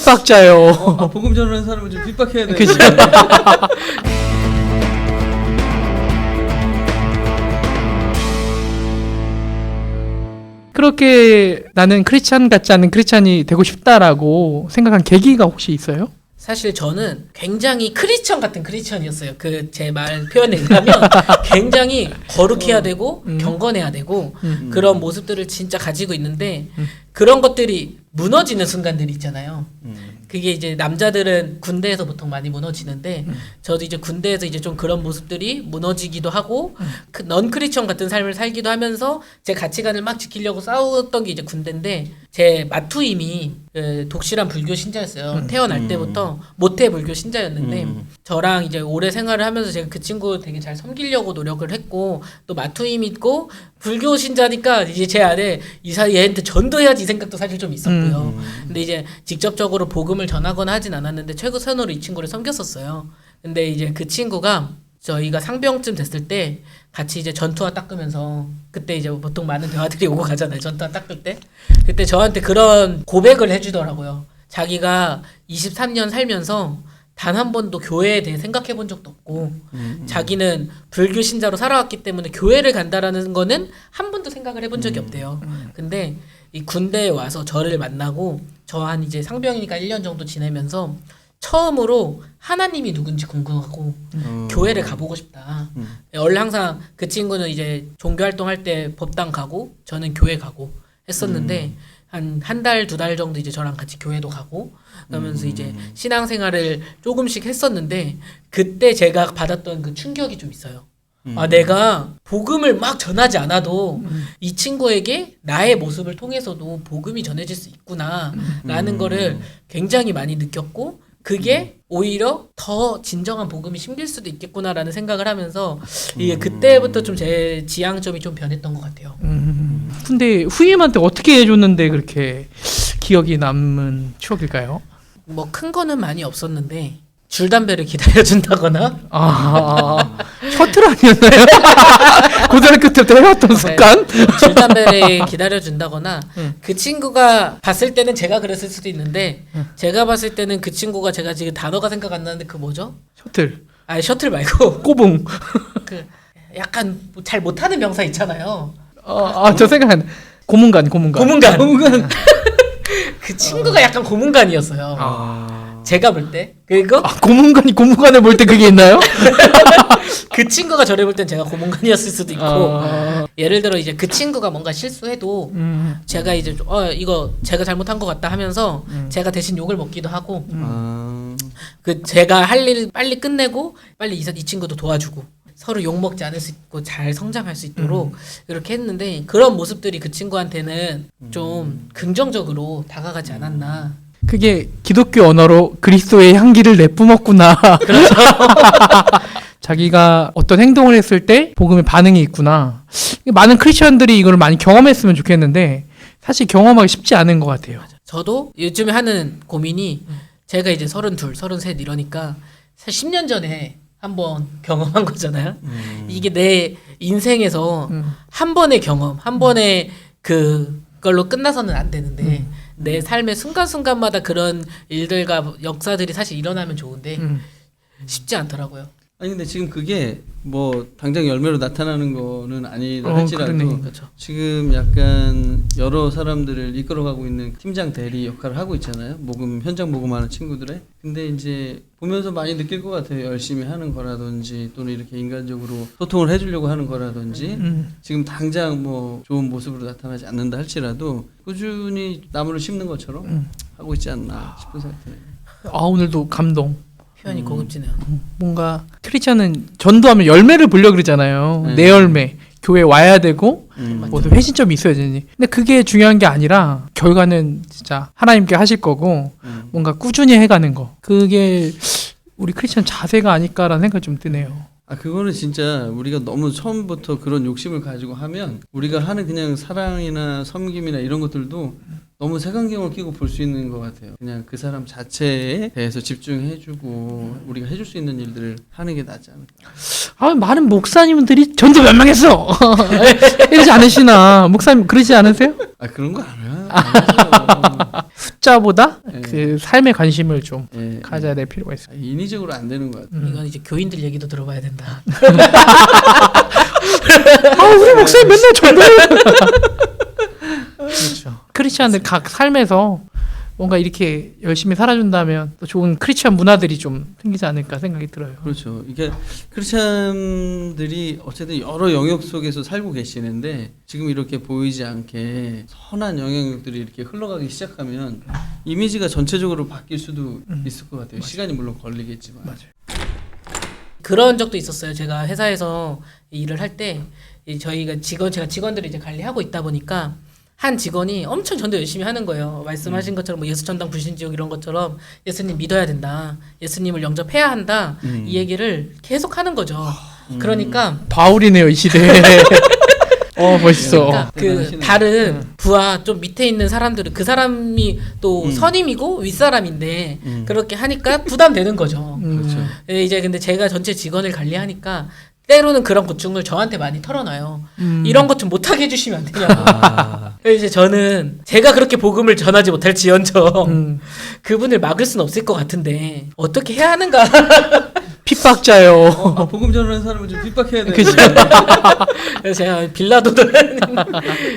핍박자요. 복음 전하는 사람은 좀 핍박해야 돼. 그치? 그렇게 나는 크리스찬 같지 않은 크리스찬이 되고 싶다라고 생각한 계기가 혹시 있어요? 사실 저는 굉장히 크리스천 같은 크리스천이었어요. 그 제 말 표현에 의하면 굉장히 거룩해야 되고 경건해야 되고 그런 모습들을 진짜 가지고 있는데 그런 것들이 무너지는 순간들이 있잖아요. 그게 이제 남자들은 군대에서 보통 많이 무너지는데 저도 이제 군대에서 이제 좀 그런 모습들이 무너지기도 하고 그 넌 크리스천 같은 삶을 살기도 하면서 제 가치관을 막 지키려고 싸웠던 게 이제 군대인데 제 마투임이 그 독실한 불교 신자였어요. 태어날 때부터 모태 불교 신자였는데 저랑 이제 오래 생활을 하면서 제가 그 친구 되게 잘 섬기려고 노력을 했고 또 마투임 있고 불교 신자니까 이제 제 안에 얘한테 전도해야지 이 생각도 사실 좀 있었고요. 근데 이제 직접적으로 복음을 전하거나 하진 않았는데 최선으로 이 친구를 섬겼었어요. 근데 이제 그 친구가 저희가 상병쯤 됐을 때 같이 이제 전투화 닦으면서 그때 이제 보통 많은 대화들이 오고 가잖아요. 전투화 닦을 때. 그때 저한테 그런 고백을 해주더라고요. 자기가 23년 살면서 단 한 번도 교회에 대해 생각해 본 적도 없고 자기는 불교 신자로 살아왔기 때문에 교회를 간다라는 거는 한 번도 생각을 해본 적이 없대요. 근데 이 군대에 와서 저를 만나고 저 한 이제 상병이니까 1년 정도 지내면서 처음으로 하나님이 누군지 궁금하고 교회를 가보고 싶다. 원래 항상 그 친구는 이제 종교활동할 때 법당 가고 저는 교회 가고 했었는데 한 달, 2달 정도 이제 저랑 같이 교회도 가고 그러면서 이제 신앙생활을 조금씩 했었는데 그때 제가 받았던 그 충격이 좀 있어요. 아, 내가 복음을 막 전하지 않아도 이 친구에게 나의 모습을 통해서도 복음이 전해질 수 있구나 라는 거를 굉장히 많이 느꼈고 그게 오히려 더 진정한 복음이 심길 수도 있겠구나라는 생각을 하면서 이게 그때부터 좀 제 지향점이 좀 변했던 것 같아요. 근데 후임한테 어떻게 해줬는데 그렇게 기억이 남는 추억일까요? 뭐 큰 거는 많이 없었는데 줄 담배를 기다려준다거나 셔틀 아니었나요? 고등학교 때부터 해왔던 습관? 줄 담배를 기다려준다거나 그 친구가 봤을 때는 제가 그랬을 수도 있는데 제가 봤을 때는 그 친구가 제가 지금 단어가 생각 안 나는데 그 뭐죠? 셔틀. 아니 셔틀 말고 꼬붕. 그 약간 잘 못하는 명사 있잖아요. 저 생각 안 나. 고문관. 고문관. 그 친구가 약간 고문관이었어요. 제가 볼 때. 그리고 고문관이 고문관을 볼 때 그게 있나요? 그 친구가 저를 볼 땐 제가 고문관이었을 수도 있고 예를 들어 이제 그 친구가 뭔가 실수해도 제가 이제 이거 제가 잘못한 것 같다 하면서 제가 대신 욕을 먹기도 하고 그 제가 할 일 빨리 끝내고 빨리 이 친구도 도와주고 서로 욕 먹지 않을 수 있고 잘 성장할 수 있도록 이렇게 했는데 그런 모습들이 그 친구한테는 좀 긍정적으로 다가가지 않았나. 그게 기독교 언어로 그리스도의 향기를 내뿜었구나. 그렇죠. 자기가 어떤 행동을 했을 때 복음의 반응이 있구나. 많은 크리스천들이 이걸 많이 경험했으면 좋겠는데 사실 경험하기 쉽지 않은 것 같아요. 저도 요즘에 하는 고민이 제가 이제 32, 33 이러니까 사실 10년 전에 한번 경험한 거잖아요. 이게 내 인생에서 한 번의 경험, 한 번의 그걸로 끝나서는 안 되는데 내 삶의 순간순간마다 그런 일들과 역사들이 사실 일어나면 좋은데 쉽지 않더라고요. 아니 근데 지금 그게 뭐 당장 열매로 나타나는 거는 아니라 할지라도 그렇죠. 지금 약간 여러 사람들을 이끌어가고 있는 팀장 대리 역할을 하고 있잖아요. 현장 모금하는 친구들의. 근데 이제 보면서 많이 느낄 것 같아요. 열심히 하는 거라든지 또는 이렇게 인간적으로 소통을 해주려고 하는 거라든지 지금 당장 뭐 좋은 모습으로 나타나지 않는다 할지라도 꾸준히 나무를 심는 것처럼 하고 있지 않나 싶은 생각이 드네요. 오늘도 감동. 표현이 고급지네요. 뭔가 크리스천은 전도하면 열매를 보려 그러잖아요. 내 열매. 교회 와야 되고 모두 회신점이 있어야 되니. 근데 그게 중요한 게 아니라 결과는 진짜 하나님께 하실 거고 뭔가 꾸준히 해가는 거. 그게 우리 크리스천 자세가 아닐까라는 생각이 좀 드네요. 그거는 진짜 우리가 너무 처음부터 그런 욕심을 가지고 하면 우리가 하는 그냥 사랑이나 섬김이나 이런 것들도 너무 색안경을 끼고 볼 수 있는 것 같아요. 그냥 그 사람 자체에 대해서 집중해주고 우리가 해줄 수 있는 일들을 하는 게 낫지 않을까. 아, 많은 목사님들이 전도 멸망했어. 이러지 않으시나? 목사님 그러지 않으세요? 아 그런 거 알아요. 알아요. 숫자보다 네. 그 삶에 관심을 좀 예, 가져야 될 필요가 있어요. 인위적으로 안 되는 것 같아요. 이건 이제 교인들 얘기도 들어봐야 된다. 아, 우리 목사님 맨날 전도해. 그렇죠. 크리스천들 각 삶에서 뭔가 이렇게 열심히 살아준다면 또 좋은 크리스천 문화들이 좀 생기지 않을까 생각이 들어요. 그렇죠. 이게 크리스천들이 어쨌든 여러 영역 속에서 살고 계시는데 지금 이렇게 보이지 않게 선한 영향력들이 이렇게 흘러가기 시작하면 이미지가 전체적으로 바뀔 수도 있을 것 같아요. 시간이 물론 걸리겠지만. 맞아요. 그런 적도 있었어요. 제가 회사에서 일을 할 때 저희가 제가 직원들을 이제 관리하고 있다 보니까 한 직원이 엄청 전도 열심히 하는 거예요. 말씀하신 것처럼 뭐 예수전당 불신지옥 이런 것처럼 예수님 믿어야 된다. 예수님을 영접해야 한다. 이 얘기를 계속 하는 거죠. 그러니까 바울이네요, 이 시대에. 멋있어. 그러니까 그 대단하시네요. 다른 부하 좀 밑에 있는 사람들은 그 사람이 또 선임이고 윗사람인데 그렇게 하니까 부담되는 거죠. 그렇죠. 이제 근데 제가 전체 직원을 관리하니까 때로는 그런 고충을 저한테 많이 털어놔요. 이런 것 좀 못하게 해주시면 안 되냐고. 그래서 이제 저는 제가 그렇게 복음을 전하지 못할 지연정 그분을 막을 수는 없을 것 같은데 어떻게 해야 하는가. 핍박자요. 복음 전하는 사람을 좀 핍박해야 되는 그죠. 그래서 제가 빌라도들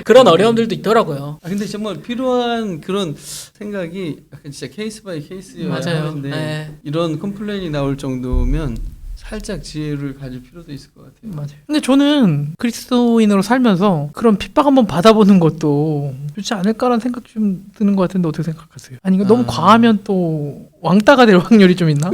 그런 어려움들도 있더라고요. 근데 정말 필요한 그런 생각이 약간 진짜 케이스 바이 케이스여야 맞아요. 하는데 네. 이런 컴플레인이 나올 정도면 살짝 지혜를 가질 필요도 있을 것 같아요. 맞아요. 근데 저는 그리스도인으로 살면서 그런 핍박 한번 받아보는 것도 좋지 않을까라는 생각 좀 드는 것 같은데 어떻게 생각하세요? 아니 이거 너무 과하면 또 왕따가 될 확률이 좀 있나?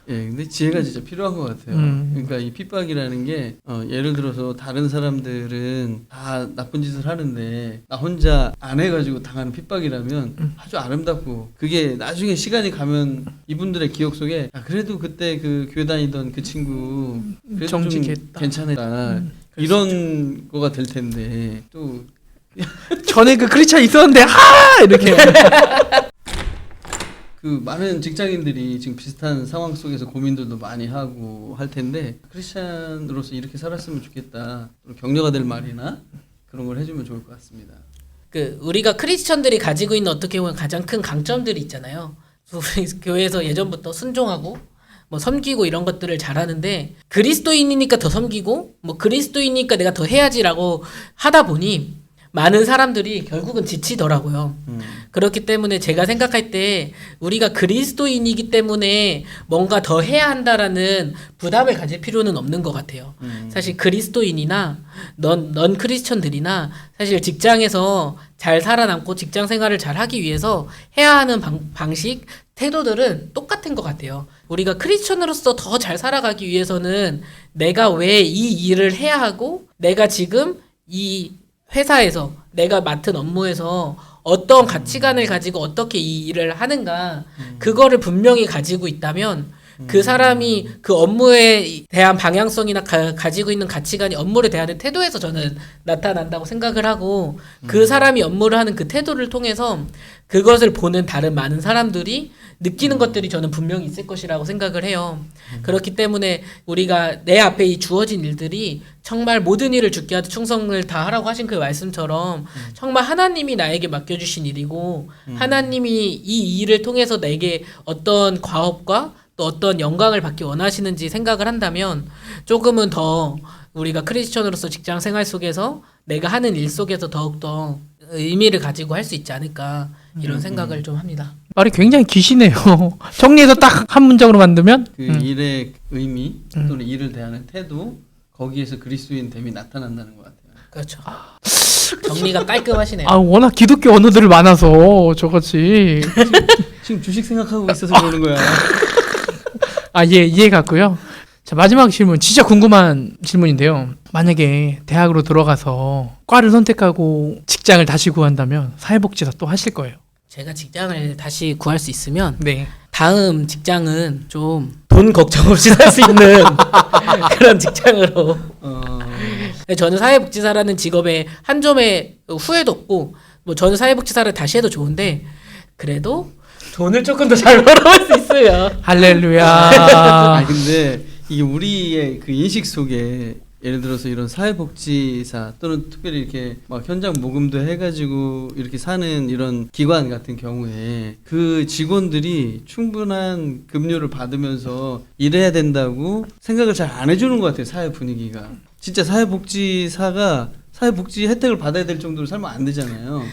예, 근데 지혜가 진짜 필요한 것 같아요. 그러니까 이 핍박이라는 게 예를 들어서 다른 사람들은 다 나쁜 짓을 하는데 나 혼자 안 해가지고 당하는 핍박이라면 아주 아름답고 그게 나중에 시간이 가면 이분들의 기억 속에 그래도 그때 그 교회 다니던 그 친구 그래도 좀 정직했다. 괜찮았다 이런 거가 될 텐데 또 전에 그 크리스찬 있었는데 이렇게 그 많은 직장인들이 지금 비슷한 상황 속에서 고민들도 많이 하고 할 텐데 크리스찬으로서 이렇게 살았으면 좋겠다. 격려가 될 말이나 그런 걸 해주면 좋을 것 같습니다. 그 우리가 크리스천들이 가지고 있는 어떻게 보면 가장 큰 강점들이 있잖아요. 우리 교회에서 예전부터 순종하고 뭐 섬기고 이런 것들을 잘하는데 그리스도인이니까 더 섬기고 뭐 그리스도인이니까 내가 더 해야지라고 하다 보니 많은 사람들이 결국은 지치더라고요. 그렇기 때문에 제가 생각할 때 우리가 그리스도인이기 때문에 뭔가 더 해야 한다라는 부담을 가질 필요는 없는 것 같아요. 사실 그리스도인이나 넌 크리스천들이나 사실 직장에서 잘 살아남고 직장 생활을 잘 하기 위해서 해야 하는 방식, 태도들은 똑같은 것 같아요. 우리가 크리스천으로서 더 잘 살아가기 위해서는 내가 왜 이 일을 해야 하고 내가 지금 이 회사에서 내가 맡은 업무에서 어떤 가치관을 가지고 어떻게 이 일을 하는가 그거를 분명히 가지고 있다면 그 사람이 그 업무에 대한 방향성이나 가지고 있는 가치관이 업무를 대하는 태도에서 저는 나타난다고 생각을 하고 그 사람이 업무를 하는 그 태도를 통해서 그것을 보는 다른 많은 사람들이 느끼는 것들이 저는 분명히 있을 것이라고 생각을 해요. 그렇기 때문에 우리가 내 앞에 이 주어진 일들이 정말 모든 일을 주께 하되 충성을 다 하라고 하신 그 말씀처럼 정말 하나님이 나에게 맡겨주신 일이고 하나님이 이 일을 통해서 내게 어떤 과업과 또 어떤 영광을 받기 원하시는지 생각을 한다면 조금은 더 우리가 크리스천으로서 직장 생활 속에서 내가 하는 일 속에서 더욱더 의미를 가지고 할 수 있지 않을까 이런 생각을 좀 합니다. 말이 굉장히 기시네요. 정리해서 딱 한 문장으로 만들면 그 일의 의미 또는 일을 대하는 태도 거기에서 그리스도인 됨이 나타난다는 것 같아요. 그렇죠. 정리가 깔끔하시네요. 워낙 기독교 언어들이 많아서 저같이 지금 주식 생각하고 있어서 그러는 거야. 이해 갔고요. 자, 마지막 질문 진짜 궁금한 질문인데요. 만약에 대학으로 들어가서 과를 선택하고 직장을 다시 구한다면 사회복지사 또 하실 거예요? 제가 직장을 다시 구할 수 있으면 네. 다음 직장은 좀 돈 걱정 없이 살 수 있는 그런 직장으로. 저는 사회복지사라는 직업에 한 점의 후회도 없고 뭐 저는 사회복지사를 다시 해도 좋은데 그래도 돈을 조금 더 잘 벌어올 수 있어요. 할렐루야. 아 근데 이게 우리의 그 인식 속에 예를 들어서 이런 사회복지사 또는 특별히 이렇게 막 현장 모금도 해가지고 이렇게 사는 이런 기관 같은 경우에 그 직원들이 충분한 급료를 받으면서 일해야 된다고 생각을 잘 안 해주는 것 같아요. 사회 분위기가. 진짜 사회복지사가 사회복지 혜택을 받아야 될 정도로 살면 안 되잖아요.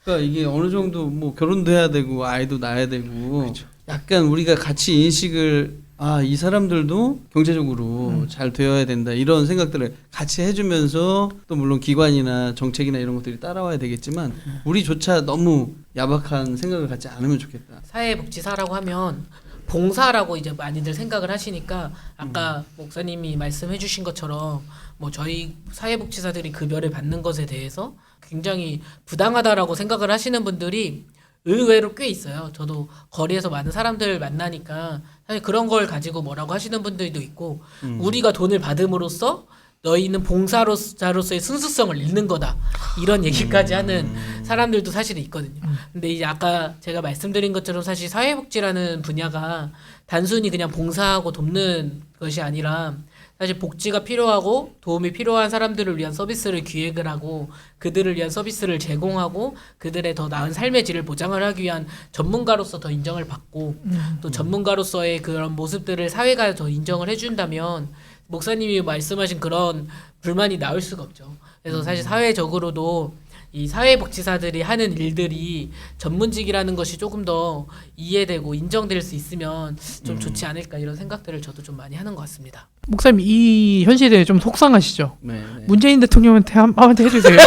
그러니까 이게 어느 정도 뭐 결혼도 해야 되고 아이도 낳아야 되고 약간 우리가 같이 인식을 이 사람들도 경제적으로 잘 되어야 된다 이런 생각들을 같이 해주면서 또 물론 기관이나 정책이나 이런 것들이 따라와야 되겠지만 우리조차 너무 야박한 생각을 갖지 않으면 좋겠다. 사회복지사라고 하면 봉사라고 이제 많이들 생각을 하시니까 아까 목사님이 말씀해 주신 것처럼 뭐 저희 사회복지사들이 급여를 받는 것에 대해서 굉장히 부당하다라고 생각을 하시는 분들이 의외로 꽤 있어요. 저도 거리에서 많은 사람들 만나니까 사실 그런 걸 가지고 뭐라고 하시는 분들도 있고 우리가 돈을 받음으로써 너희는 봉사자로서의 순수성을 잃는 거다 이런 얘기까지 하는 사람들도 사실 있거든요. 근데 이제 아까 제가 말씀드린 것처럼 사실 사회복지라는 분야가 단순히 그냥 봉사하고 돕는 것이 아니라 사실 복지가 필요하고 도움이 필요한 사람들을 위한 서비스를 기획을 하고 그들을 위한 서비스를 제공하고 그들의 더 나은 삶의 질을 보장을 하기 위한 전문가로서 더 인정을 받고 또 전문가로서의 그런 모습들을 사회가 더 인정을 해준다면 목사님이 말씀하신 그런 불만이 나올 수가 없죠. 그래서 사실 사회적으로도 이 사회복지사들이 하는 일들이 전문직이라는 것이 조금 더 이해되고 인정될 수 있으면 좀 좋지 않을까 이런 생각들을 저도 좀 많이 하는 것 같습니다. 목사님 이 현실에 대해 좀 속상하시죠? 네. 문재인 대통령한테 한마디 해주세요.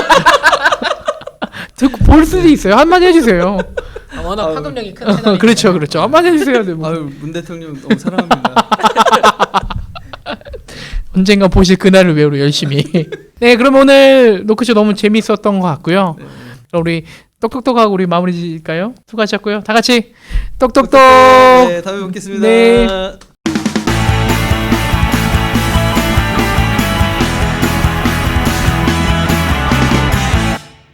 듣고 볼 수도 있어요. 한마디 해주세요. 워낙 파급력이 큰 채널이니까. 그렇죠. 한마디 해주세요. 네, 뭐. 문 대통령 너무 사랑합니다. 언젠가 보실 그날을 외우러 열심히. 네, 그럼 오늘 노크쇼 너무 재밌었던 것 같고요. 네. 그럼 우리 똑똑똑하고 우리 마무리 지을까요? 수고하셨고요. 다 같이 똑똑똑. 네, 다음에 뵙겠습니다. 네.